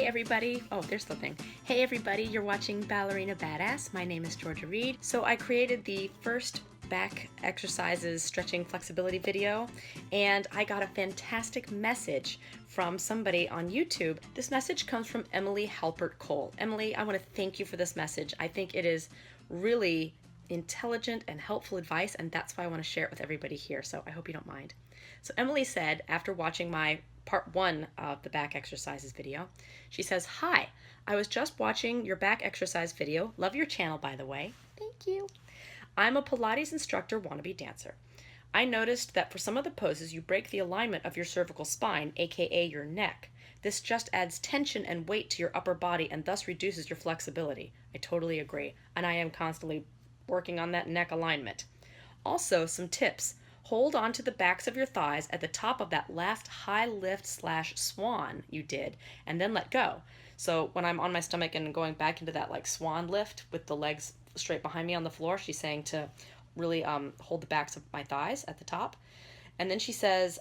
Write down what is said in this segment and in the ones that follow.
Hey everybody, oh there's the thing. Hey everybody, you're watching Ballerina Badass. My name is Georgia Reed. So I created the first back exercises stretching flexibility video and I got a fantastic message from somebody on YouTube. This message comes from Emily Halpert Cole. Emily, I want to thank you for this message. I think it is really intelligent and helpful advice, and that's why I want to share it with everybody here, so I hope you don't mind. So Emily said, after watching my part 1 of the back exercises video, she says, "Hi, I was just watching your back exercise video. Love your channel, by the way. Thank you. I'm a Pilates instructor wannabe dancer. I noticed that for some of the poses you break the alignment of your cervical spine, aka your neck. This just adds tension and weight to your upper body and thus reduces your flexibility." I totally agree, and I am constantly working on that neck alignment. Also, some tips. Hold on to the backs of your thighs at the top of that last high lift / swan you did, and then let go. So when I'm on my stomach and going back into that like swan lift with the legs straight behind me on the floor, she's saying to really hold the backs of my thighs at the top. And then she says,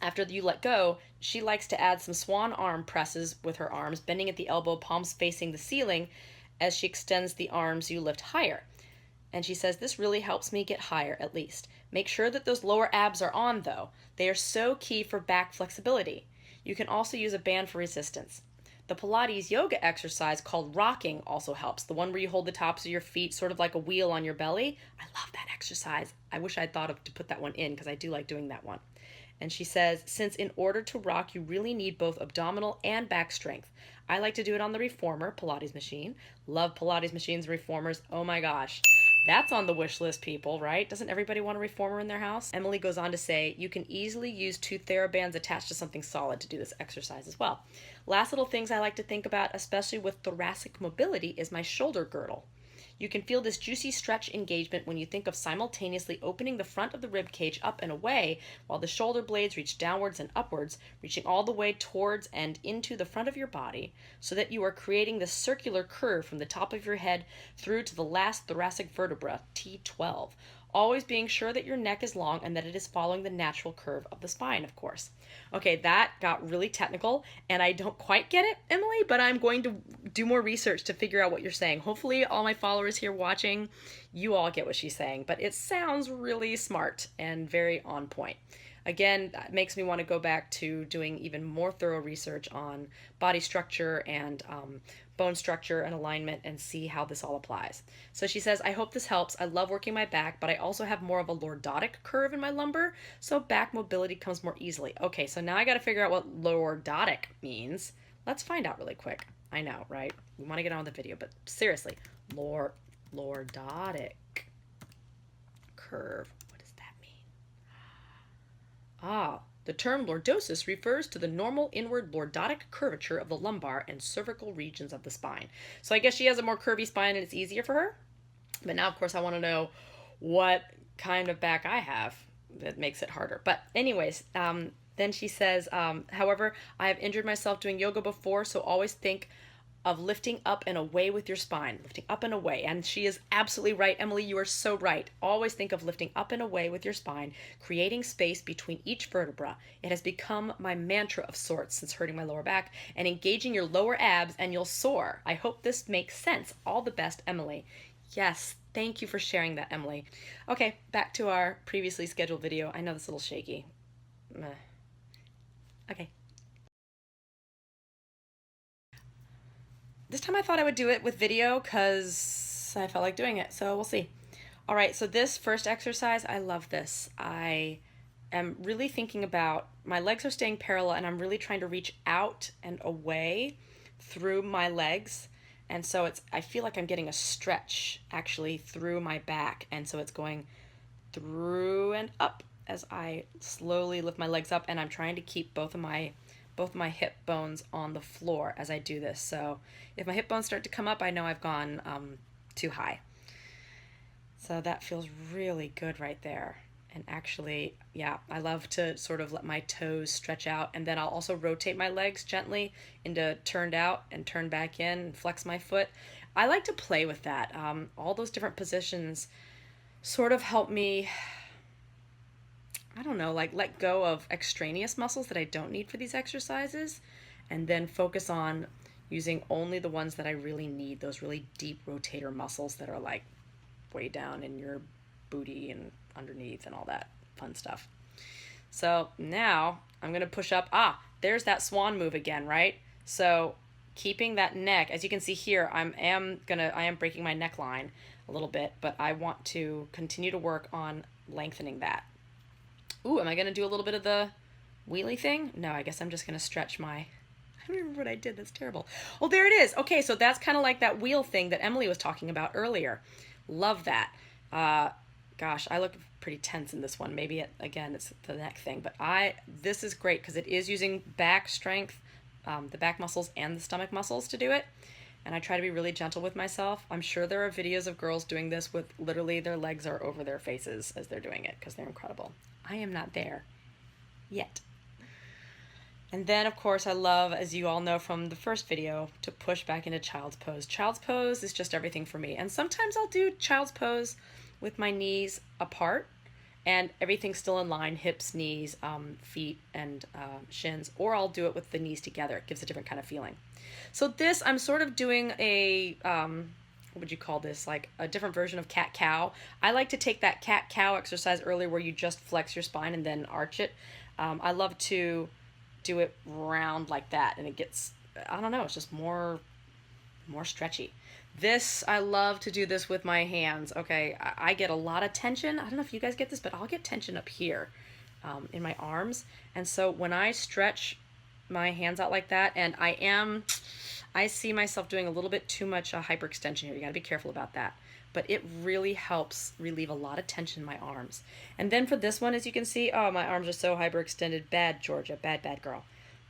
after you let go, she likes to add some swan arm presses with her arms, bending at the elbow, palms facing the ceiling. As she extends the arms, you lift higher. And she says, this really helps me get higher, at least. Make sure that those lower abs are on, though. They are so key for back flexibility. You can also use a band for resistance. The Pilates yoga exercise called rocking also helps. The one where you hold the tops of your feet sort of like a wheel on your belly. I love that exercise. I wish I'd thought of to put that one in because I do like doing that one. And she says, since in order to rock, you really need both abdominal and back strength. I like to do it on the reformer Pilates machine. Love Pilates machines and reformers. Oh my gosh. That's on the wish list, people, right? Doesn't everybody want a reformer in their house? Emily goes on to say, you can easily use 2 TheraBands attached to something solid to do this exercise as well. Last little things I like to think about, especially with thoracic mobility, is my shoulder girdle. You can feel this juicy stretch engagement when you think of simultaneously opening the front of the rib cage up and away while the shoulder blades reach downwards and upwards, reaching all the way towards and into the front of your body, so that you are creating this circular curve from the top of your head through to the last thoracic vertebra, T12. Always being sure that your neck is long and that it is following the natural curve of the spine, of course. Okay, that got really technical, and I don't quite get it, Emily, but I'm going to do more research to figure out what you're saying. Hopefully all my followers here watching, you all get what she's saying, but it sounds really smart and very on point. Again, that makes me want to go back to doing even more thorough research on body structure and bone structure and alignment and see how this all applies. So she says, I hope this helps. I love working my back, but I also have more of a lordotic curve in my lumbar, so back mobility comes more easily. Okay, so now I got to figure out what lordotic means. Let's find out really quick. I know, right? We want to get on with the video, but seriously, lordotic curve. The term lordosis refers to the normal inward lordotic curvature of the lumbar and cervical regions of the spine. So I guess she has a more curvy spine and it's easier for her. But now, of course, I want to know what kind of back I have that makes it harder. But anyways, then she says, however, I have injured myself doing yoga before, so always think of lifting up and away with your spine, lifting up and away. And she is absolutely right. Emily, you are so right. Always think of lifting up and away with your spine, creating space between each vertebra. It has become my mantra of sorts since hurting my lower back, and engaging your lower abs and you'll soar. I hope this makes sense. All the best, Emily. Yes, thank you for sharing that, Emily. Okay, back to our previously scheduled video. I know this is a little shaky. Okay. This time I thought I would do it with video because I felt like doing it, so we'll see. All right, so this first exercise, I love this. I am really thinking about, my legs are staying parallel and I'm really trying to reach out and away through my legs. And so I feel like I'm getting a stretch actually through my back. And so it's going through and up as I slowly lift my legs up, and I'm trying to keep both of my hip bones on the floor as I do this. So if my hip bones start to come up, I know I've gone too high. So that feels really good right there. And actually, yeah, I love to sort of let my toes stretch out, and then I'll also rotate my legs gently into turned out and turn back in and flex my foot. I like to play with that. All those different positions sort of help me, I don't know, like let go of extraneous muscles that I don't need for these exercises and then focus on using only the ones that I really need, those really deep rotator muscles that are like way down in your booty and underneath and all that fun stuff. So now I'm going to push up. There's that swan move again, right? So keeping that neck, as you can see here, I am breaking my neckline a little bit, but I want to continue to work on lengthening that. Ooh, am I going to do a little bit of the wheelie thing? No, I guess I'm just going to stretch my, I don't remember what I did. That's terrible. Oh, there it is. Okay, so that's kind of like that wheel thing that Emily was talking about earlier. Love that. Gosh, I look pretty tense in this one. Maybe again, it's the neck thing, but this is great because it is using back strength, the back muscles and the stomach muscles to do it. And I try to be really gentle with myself. I'm sure there are videos of girls doing this with literally their legs are over their faces as they're doing it because they're incredible. I am not there yet. And then, of course, I love, as you all know from the first video, to push back into child's pose. Child's pose is just everything for me. And sometimes I'll do child's pose with my knees apart and everything still in line, hips, knees, feet, and shins. Or I'll do it with the knees together. It gives a different kind of feeling. So this, I'm sort of doing a, what would you call this? Like a different version of cat-cow. I like to take that cat-cow exercise earlier where you just flex your spine and then arch it. I love to do it round like that, and it gets, I don't know, it's just more stretchy. This, I love to do this with my hands. Okay, I get a lot of tension. I don't know if you guys get this, but I'll get tension up here in my arms. And so when I stretch my hands out like that, and I see myself doing a little bit too much hyperextension here. You gotta be careful about that. But it really helps relieve a lot of tension in my arms. And then for this one, as you can see, oh, my arms are so hyperextended. Bad, Georgia. Bad, bad girl.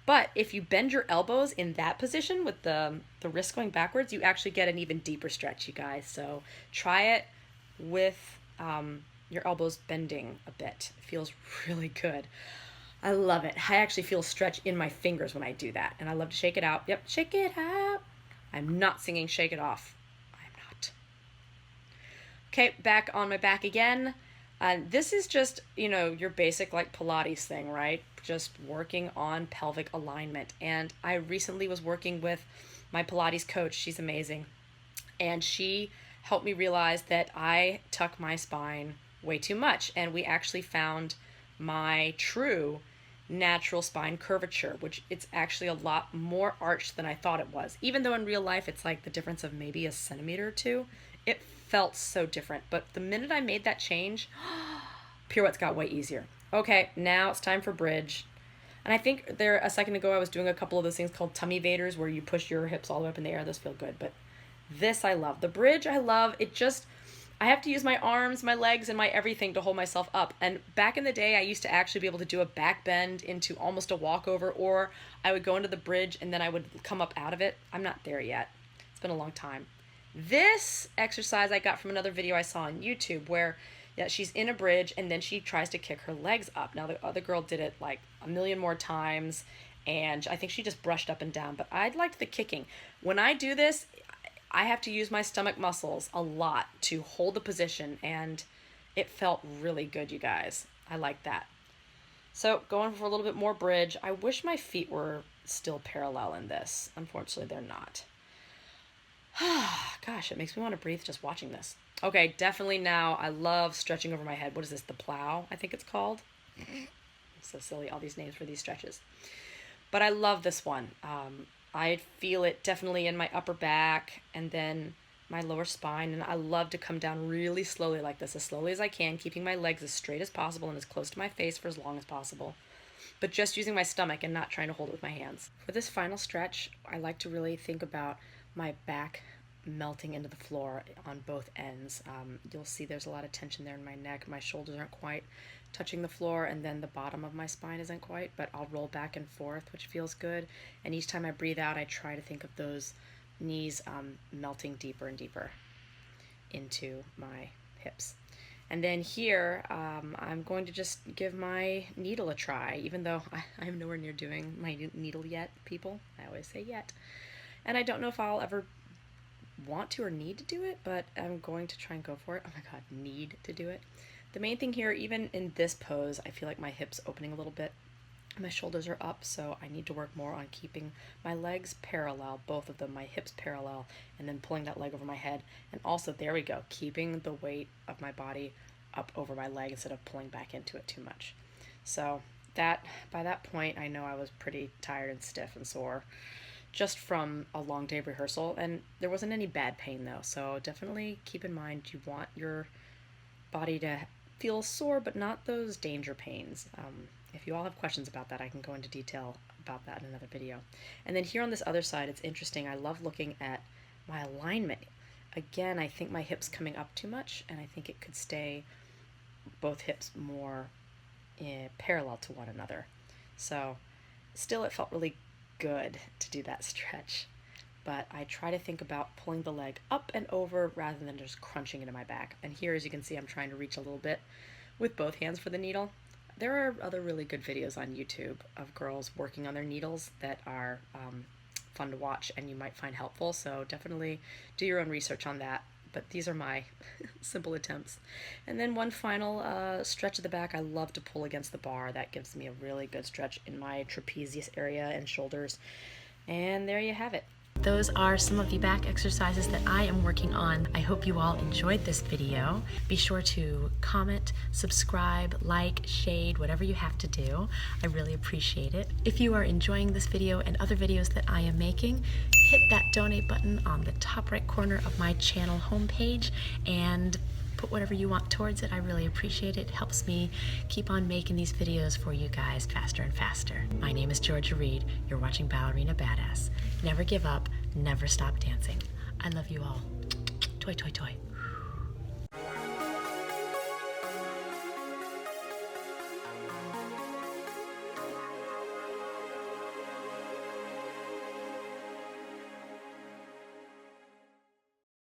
But if you bend your elbows in that position with the wrist going backwards, you actually get an even deeper stretch, you guys. So try it with your elbows bending a bit. It feels really good. I love it. I actually feel stretch in my fingers when I do that. And I love to shake it out. Yep, shake it out. I'm not singing Shake It Off. I'm not. Okay, back on my back again. This is just, your basic like Pilates thing, right? Just working on pelvic alignment. And I recently was working with my Pilates coach. She's amazing. And she helped me realize that I tuck my spine way too much. And we actually found my true natural spine curvature, which it's actually a lot more arched than I thought it was. Even though in real life it's like the difference of maybe a centimeter or two, it felt so different. But the minute I made that change, pirouettes got way easier. Okay, now it's time for bridge. And I think a second ago I was doing a couple of those things called tummy vaders where you push your hips all the way up in the air. Those feel good. But this I love. The bridge I love. I have to use my arms, my legs, and my everything to hold myself up. And back in the day, I used to actually be able to do a back bend into almost a walkover, or I would go into the bridge and then I would come up out of it. I'm not there yet. It's been a long time. This exercise I got from another video I saw on YouTube where she's in a bridge and then she tries to kick her legs up. Now, the other girl did it like a million more times, and I think she just brushed up and down, but I liked the kicking. When I do this, I have to use my stomach muscles a lot to hold the position, and it felt really good, you guys. I like that. So going for a little bit more bridge. I wish my feet were still parallel in this. Unfortunately, they're not. Gosh, it makes me want to breathe just watching this. Okay, definitely now I love stretching over my head. What is this? The Plow, I think it's called. So silly, all these names for these stretches. But I love this one. I feel it definitely in my upper back and then my lower spine. And I love to come down really slowly like this, as slowly as I can, keeping my legs as straight as possible and as close to my face for as long as possible. But just using my stomach and not trying to hold it with my hands. For this final stretch, I like to really think about my back melting into the floor on both ends. You'll see there's a lot of tension there in my neck. My shoulders aren't quite touching the floor, and then the bottom of my spine isn't quite, but I'll roll back and forth, which feels good. And each time I breathe out, I try to think of those knees melting deeper and deeper into my hips. And then here, I'm going to just give my needle a try, even though I'm nowhere near doing my needle yet, people. I always say yet. And I don't know if I'll ever want to or need to do it, but I'm going to try and go for it. Oh my God, need to do it. The main thing here, even in this pose, I feel like my hips opening a little bit. My shoulders are up, so I need to work more on keeping my legs parallel, both of them, my hips parallel, and then pulling that leg over my head. And also, there we go, keeping the weight of my body up over my leg instead of pulling back into it too much. So that, by that point, I know I was pretty tired and stiff and sore just from a long day of rehearsal, and there wasn't any bad pain though, so definitely keep in mind you want your body to feel sore, but not those danger pains. If you all have questions about that, I can go into detail about that in another video. And then here on this other side, it's interesting. I love looking at my alignment. Again, I think my hip's coming up too much, and I think it could stay both hips more parallel to one another. So still, it felt really good to do that stretch. But I try to think about pulling the leg up and over rather than just crunching into my back. And here, as you can see, I'm trying to reach a little bit with both hands for the needle. There are other really good videos on YouTube of girls working on their needles that are fun to watch and you might find helpful, so definitely do your own research on that. But these are my simple attempts. And then one final stretch of the back. I love to pull against the bar. That gives me a really good stretch in my trapezius area and shoulders. And there you have it. Those are some of the back exercises that I am working on. I hope you all enjoyed this video. Be sure to comment, subscribe, like, shade, whatever you have to do. I really appreciate it. If you are enjoying this video and other videos that I am making, hit that donate button on the top right corner of my channel homepage and put whatever you want towards it. I really appreciate it. It helps me keep on making these videos for you guys faster and faster. My name is Georgia Reed. You're watching Ballerina Badass. Never give up, never stop dancing. I love you all. Toy, toy, toy.